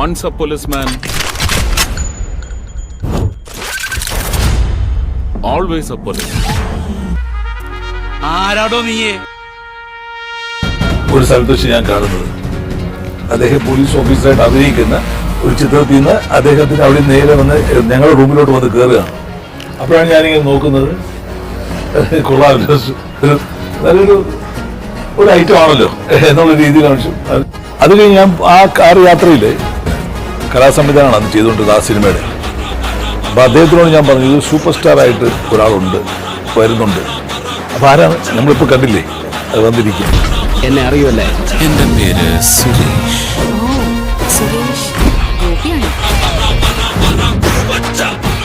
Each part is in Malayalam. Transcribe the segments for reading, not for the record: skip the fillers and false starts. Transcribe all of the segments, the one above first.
Once a policeman, always a police. ആരാടോ നീയെ? ഒരു സ്ഥലത്ത് വെച്ച് ഞാൻ കാണുന്നത് അദ്ദേഹം പോലീസ് ഓഫീസറായിട്ട് അഭിനയിക്കുന്ന ഒരു ചിത്രത്തിൽ നിന്ന് അദ്ദേഹത്തിന് അവിടെ നേരെ വന്ന് ഞങ്ങളുടെ റൂമിലോട്ട് വന്ന് കയറുകയാണ്. അപ്പോഴാണ് ഞാനിങ്ങനെ നോക്കുന്നത്, കൊള്ളാമല്ലോ, നല്ലൊരു ഐറ്റം ആണല്ലോ എന്നുള്ള രീതിയിലാണ്. അത് കഴിഞ്ഞ് ഞാൻ ആ കാർ യാത്രയിൽ കലാസംവിധാനമാണ് അന്ന് ചെയ്തുകൊണ്ടിരുന്നത് ആ സിനിമയുടെ. അപ്പൊ അദ്ദേഹത്തിനോട് ഞാൻ പറഞ്ഞു, ഇത് സൂപ്പർ സ്റ്റാർ ആയിട്ട് ഒരാളുണ്ട്, വരുന്നുണ്ട്. അപ്പൊ ആരാണ്? നമ്മളിപ്പോ കണ്ടില്ലേ, അത് വന്നിരിക്കുക. എന്നെ അറിയുമല്ലേ? എന്റെ പേര് സുരേഷ്.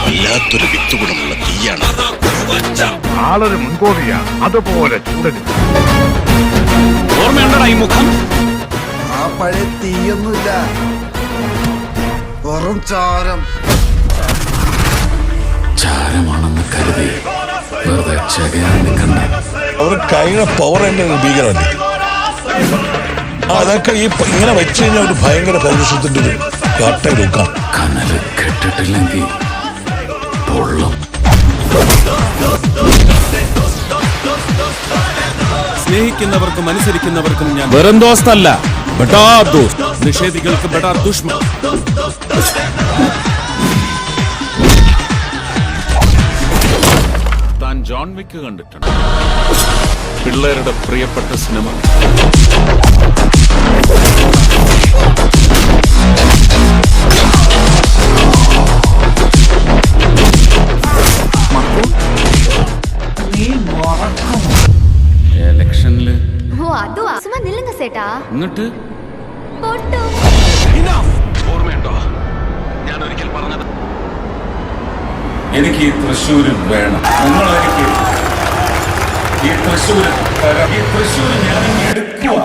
വല്ലാത്തൊരു വിത്തുകുടമുള്ള തീയാണ്. ആളൊരു മുൻകോപിയാണ്, അതുപോലെ ചൂടരുത്. ഓർമ്മയുണ്ടടാ ഈ മുഖം? ആ പഴയ തീയൊന്നുമില്ല, വെറും ചാരം. ചാരമാണെന്ന് കരുതി വെറുതെ ചകയാൻ നിൽക്കണ്ട. അവർ കൈയുടെ പവർ എന്റെ ഭീകരമല്ലേ. അതൊക്കെ ഈ ഇങ്ങനെ വെച്ച് കഴിഞ്ഞാൽ ഒരു ഭയങ്കര പൗരുഷത്തിന്റെ ഒരു കാട്ടയിലൊക്കാം. കനല് കെട്ടിട്ടില്ലെങ്കിൽ പൊള്ളും. സ്നേഹിക്കുന്നവർക്കും അനുസരിക്കുന്നവർക്കും ഞാൻ വെറും ദോസ്തല്ല, ബെടാ ദോസ്ത്. നിഷേധികൾക്ക് ബെടാ ദുഷ്മൻ. താൻ ജോൺ വിക്ക് കണ്ടിട്ടുണ്ട്? പിള്ളേരുടെ പ്രിയപ്പെട്ട സിനിമ. എലക്ഷനില് എന്നിട്ട് ഓർമ്മയുണ്ടോ ഞാൻ ഒരിക്കൽ പറഞ്ഞത്? എനിക്ക് ഈ തൃശ്ശൂര് വേണം. നിങ്ങളെനിക്ക് ഈ തൃശ്ശൂര് ഞാൻ എടുക്കുക.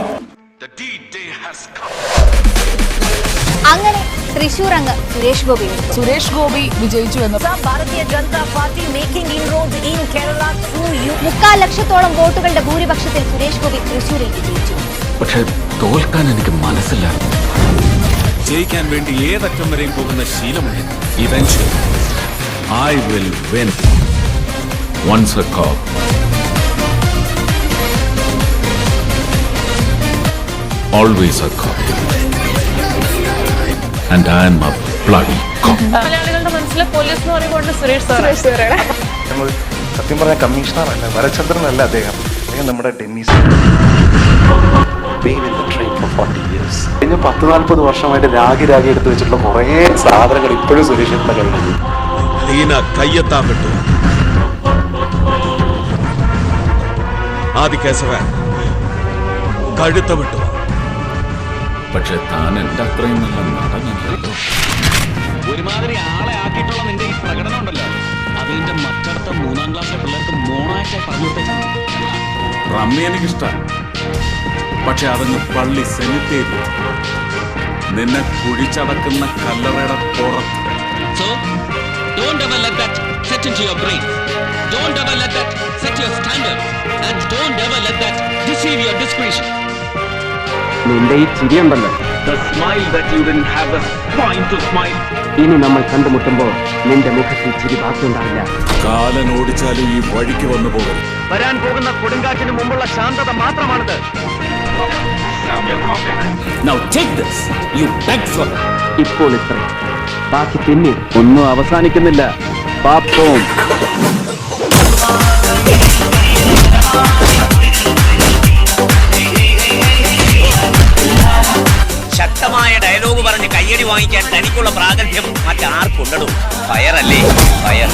അങ്ങനെ തൃശൂർ അങ്ങ് സുരേഷ് ഗോപി വിജയിച്ചു എന്ന് Bharatiya Janata party making inroads in Kerala through you. 3/4 ലക്ഷത്തോളം വോട്ടുകളുടെ ഭൂരിപക്ഷത്തിൽ സുരേഷ് ഗോപി തൃശൂരിൽ വിജയിച്ചു. പക്ഷെ തോൽക്കാൻ എനിക്ക് മനസ്സില്ല. ജയിക്കാൻ വേണ്ടി ഏതറ്റം വരെയും പോകുന്ന ശീലമുണ്ട്. Eventually, I will win. Once a cop, always a cop. And I am a bloody cop. മലയാളികളുടെ മനസ്സിൽ പോലീസ് എന്ന് പറയുമ്പോൾ സുരേഷ് സാറാണ്. സത്യം പറഞ്ഞ കമ്മീഷണറല്ല, വരചന്ദ്രനല്ല അദ്ദേഹം നമ്മുടെ ഡെന്നീസ്. കഴിഞ്ഞ 10-40 വർഷമായിട്ട് രാഗി എടുത്തു വെച്ചിട്ടുള്ള കുറേ സാധനങ്ങൾ ഇപ്പോഴും സുരേഷിന്റെ കയ്യിലുണ്ട്. കയ്യെത്താൻ വിട്ടു. കഴുത്ത വിട്ടു. പക്ഷെ താൻ എന്റെ അത്രയും നല്ല നടനല്ലോ. ഒരുമാതിരി ആളെ ആക്കിയിട്ടുള്ള നിന്റെ ഈ പ്രകടനം ഉണ്ടല്ലോ, അതിന്റെ മറ്റടുത്ത 3-ാം ക്ലാസ്സിലെ പിള്ളേർക്ക് മോണായിട്ട് പറഞ്ഞു. റമ്മി എനിക്കിഷ്ടമാണ്, പക്ഷെ അതങ്ങ് പള്ളി സെമിത്തേരി നിന്നെ കുഴിച്ചടക്കുന്ന കല്ലറയുടെ പുറത്ത്. So, don't ever let that set into your brain. Don't ever let that set your standards. And don't ever let that deceive your discretion. നിന്റെ ഈ ചിരിയുണ്ടല്ലോ, The smile that you didn't have the point to smile. ഇനി നമ്മൾ കണ്ടുമുട്ടുമ്പോൾ നിന്റെ മുഖത്തിൽ ചിരി ബാക്കിയുണ്ടാവില്ല. കാലൻ ഓടിച്ചാലും ഈ വഴിക്ക് വന്നു പോകും. വരാൻ പോകുന്ന കൊടുങ്കാറ്റിന് മുമ്പുള്ള ശാന്തത മാത്രമാണിത്. Now take this. You beg for it. ഇപ്പോൾ ഇത്ര, ബാക്കി പിന്നീട്. ഒന്നും അവസാനിക്കുന്നില്ല. പാപ്പവും ശക്തമായ ഡയലോഗ് പറഞ്ഞ് കയ്യടി വാങ്ങിക്കാൻ തനിക്കുള്ള പ്രാഗൽഭ്യം മറ്റാർക്കുണ്ടോ? ഫയറല്ലേ ഫയർ.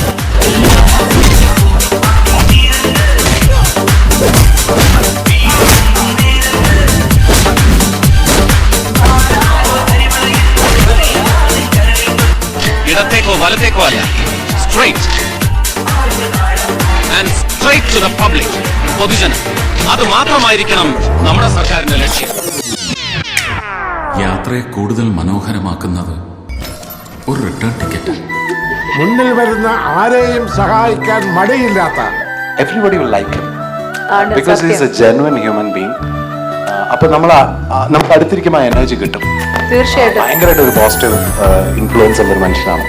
ഇടത്തേക്കോ വലത്തേക്കോ അല്ല, straight and straight to the public. പൊതുജനം, അത് മാത്രമായിരിക്കണം നമ്മുടെ സർക്കാരിന്റെ ലക്ഷ്യം. യാത്രയെ കൂടുതൽ മനോഹരമാക്കുന്നത് ഒരു റിട്ടേൺ ടിക്കറ്റ്. മുന്നിൽ വരുന്ന ആരെയും സഹായിക്കാൻ മടിയില്ലാത്ത. Everybody will like him because he is a genuine human being. അപ്പൊ നമുക്ക് അടുത്തിരിക്കുമ്പോൾ എനർജി കിട്ടും. തീർച്ചയായിട്ടും ഭയങ്കരമായിട്ട് ഒരു പോസിറ്റീവ് ഇൻഫ്ലുവൻസ് ഉള്ള ഒരു മനുഷ്യനാണ്.